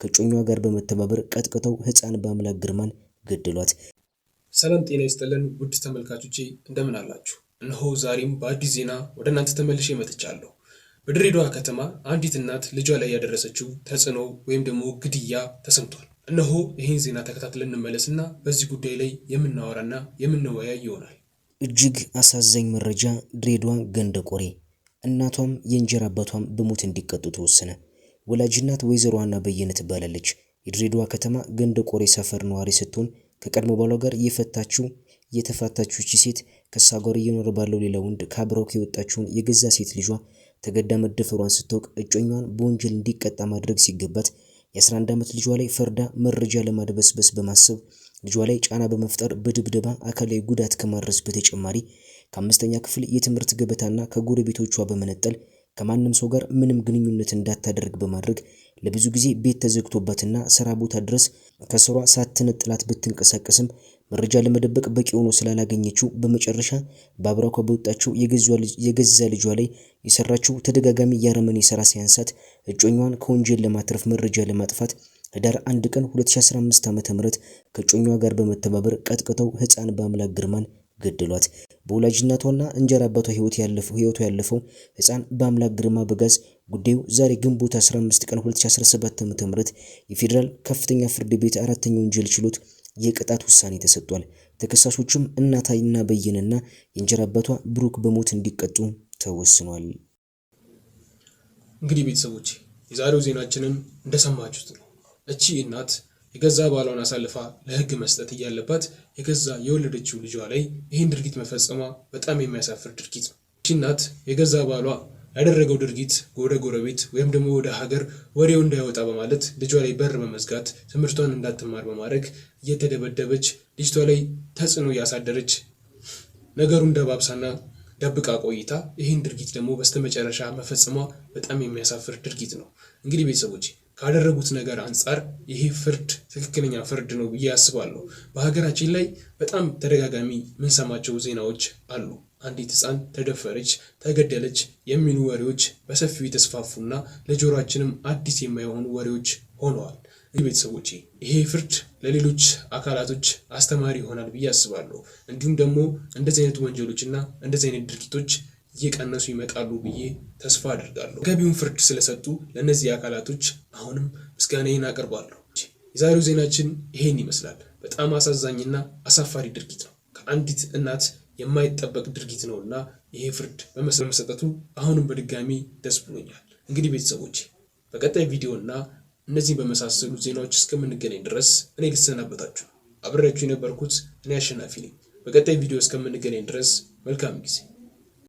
ከጮኛዋ ጋር በመተባበር ቀጥቅጠው ሕፃን በአምላክ ግርማን ገደሏት። ሰላም ጤና ይስጥልን ውድ ተመልካቾቼ እንደምን አላችሁ? እነሆ ዛሬም በአዲስ ዜና ወደ እናንተ ተመልሼ መጥቻለሁ። በድሬዳዋ ከተማ አንዲት እናት ልጇ ላይ ያደረሰችው ተጽዕኖ ወይም ደግሞ ግድያ ተሰምቷል። እነሆ ይህን ዜና ተከታትለን እንመለስና በዚህ ጉዳይ ላይ የምናወራና የምንወያይ ይሆናል። እጅግ አሳዛኝ መረጃ። ድሬዳዋ ገንደ ቆሬ እናቷም የእንጀራ አባቷም በሞት እንዲቀጡ ተወሰነ። ወላጅ እናት ወይዘሮ ሀና በየነ ትባላለች። የድሬዳዋ ከተማ ገንደ ቆሬ ሰፈር ነዋሪ ስትሆን ከቀድሞ ባሏ ጋር የተፋታችው እቺ ሴት ከእሷ ጋር እየኖረ ባለው ሌላ ወንድ ከአብራው የወጣችውን የገዛ ሴት ልጇ ተገዳ መደፈሯን ስታውቅ እጮኛዋን በወንጀል እንዲቀጣ ማድረግ ሲገባት የ11 ዓመት ልጇ ላይ ፈርዳ መረጃ ለማድበስበስ በማሰብ ልጇ ላይ ጫና በመፍጠር በድብደባ አካላዊ ጉዳት ከማድረስ በተጨማሪ ከ5ኛ ክፍል የትምህርት ገበታና ከጎረቤቶቿ በመነጠል ከማንም ሰው ጋር ምንም ግንኙነት እንዳታደርግ በማድረግ ለብዙ ጊዜ ቤት ተዘግቶባትና ስራ ቦታ ድረስ ከስሯ ሳትነጥላት ብትንቀሳቀስም መረጃ ለመደበቅ በቂ ሆኖ ስላላገኘችው በመጨረሻ በአብራኳ በወጣችው የገዛ ልጇ ላይ የሰራችው ተደጋጋሚ የአረመኔ ስራ ሲያንሳት እጮኛዋን ከወንጀል ለማትረፍ መረጃ ለማጥፋት ህዳር 1 ቀን 2015 ዓ.ም ከእጮኛዋ ጋር በመተባበር ቀጥቅጠው ሕፃን በአምላክ ግርማን ገደሏት። በወላጅ እናቷና እንጀራ አባቷ ህይወቱ ያለፈው ሕፃን በአምላክ ግርማ በጋዝ ጉዳዩ ዛሬ ግንቦት 15 ቀን 2017 ዓ.ም የፌዴራል ከፍተኛ ፍርድ ቤት 4ኛ ወንጀል ችሎት የቅጣት ውሳኔ ተሰጥቷል። ተከሳሾቹም እናታይና በየነና የእንጀራ አባቷ ብሩክ በሞት እንዲቀጡ ተወስኗል። እንግዲህ ቤተሰቦች የዛሬው ዜናችንን እንደሰማችሁት ነው። እቺ እናት የገዛ ባሏን አሳልፋ ለህግ መስጠት እያለባት የገዛ የወለደችው ልጇ ላይ ይህን ድርጊት መፈጸሟ በጣም የሚያሳፍር ድርጊት ነው። እቺ እናት የገዛ ባሏ ያደረገው ድርጊት ወደ ጎረቤት ወይም ደግሞ ወደ ሀገር ወሬው እንዳይወጣ በማለት ልጇ ላይ በር በመዝጋት ትምህርቷን እንዳትማር በማድረግ እየተደበደበች ልጅቷ ላይ ተጽዕኖ ያሳደረች ነገሩን ደባብሳና ደብቃ ቆይታ ይህን ድርጊት ደግሞ በስተመጨረሻ መፈጸሟ በጣም የሚያሳፍር ድርጊት ነው። እንግዲህ ቤተሰቦች ካደረጉት ነገር አንጻር ይሄ ፍርድ ትክክለኛ ፍርድ ነው ብዬ አስባለሁ። በሀገራችን ላይ በጣም ተደጋጋሚ የምንሰማቸው ዜናዎች አሉ። አንዲት ሕፃን ተደፈረች፣ ተገደለች የሚሉ ወሬዎች በሰፊው የተስፋፉና ለጆሮአችንም አዲስ የማይሆኑ ወሬዎች ሆነዋል። ቤተሰቦቼ ይሄ ፍርድ ለሌሎች አካላቶች አስተማሪ ይሆናል ብዬ አስባለሁ። እንዲሁም ደግሞ እንደዚህ አይነት ወንጀሎችና እንደዚህ አይነት ድርጊቶች እየቀነሱ ይመጣሉ ብዬ ተስፋ አድርጋለሁ። ገቢውን ፍርድ ስለሰጡ ለእነዚህ አካላቶች አሁንም ምስጋናዬን አቀርባለሁ። የዛሬው ዜናችን ይሄን ይመስላል። በጣም አሳዛኝና አሳፋሪ ድርጊት ነው። ከአንዲት እናት የማይጠበቅ ድርጊት ነውና ይሄ ፍርድ በመሰጠቱ አሁንም በድጋሚ ደስ ብሎኛል። እንግዲህ ቤተሰቦች በቀጣይ ቪዲዮና እነዚህ በመሳሰሉ ዜናዎች እስከምንገናኝ ድረስ እኔ ልሰናበታችሁ። አብሬያችሁ የነበርኩት እኔ አሸናፊ ነኝ። በቀጣይ ቪዲዮ እስከምንገናኝ ድረስ መልካም ጊዜ